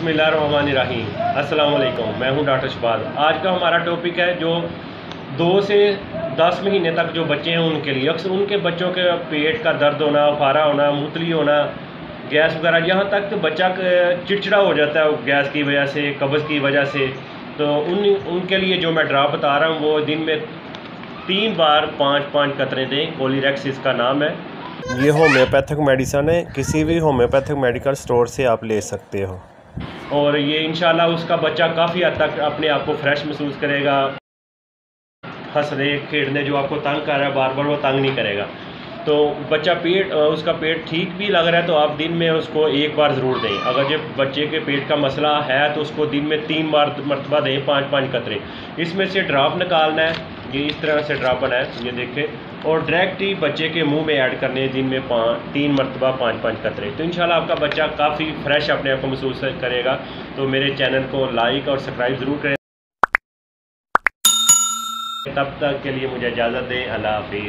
बिस्मिल्लाहिर्रहमानिर्रहीम। अस्सलाम वालेकुम, मैं हूं डॉक्टर शहबाज। आज का हमारा टॉपिक है जो 2 से 10 महीने तक जो बच्चे हैं उनके लिए, अक्सर उनके बच्चों के पेट का दर्द होना, फारा होना, मुतली होना, गैस वगैरह, यहाँ तक कि बच्चा चिड़चिड़ा हो जाता है गैस की वजह से, कब्ज़ की वजह से। तो उनके लिए जो मैं ड्राप बता रहा हूँ वो दिन में 3 बार 5-5 कतरे दें। कोलीरेक्स इसका नाम है। ये होम्योपैथिक मेडिसन है, किसी भी होम्योपैथिक मेडिकल स्टोर से आप ले सकते हो। और ये इंशाल्लाह उसका बच्चा काफ़ी हद तक अपने आप को फ्रेश महसूस करेगा। हंसने खेलने जो आपको तंग कर रहा है बार बार, वो तंग नहीं करेगा। तो बच्चा उसका पेट ठीक भी लग रहा है तो आप दिन में उसको 1 बार ज़रूर दें। अगर जब बच्चे के पेट का मसला है तो उसको दिन में 3 बार मरतबा दें, 5-5 कतरे। इसमें से ड्रॉप निकालना है, ये इस तरह से ड्रॉप बना है, ये देखें, और डायरेक्ट ही बच्चे के मुंह में ऐड करने हैं दिन में 3 मरतबा 5-5 कतरे। तो इंशाल्लाह आपका बच्चा काफ़ी फ्रेश अपने आप को महसूस करेगा। तो मेरे चैनल को लाइक और सब्सक्राइब ज़रूर करें। तब तक के लिए मुझे इजाज़त दें। अल्लाह हाफिज़।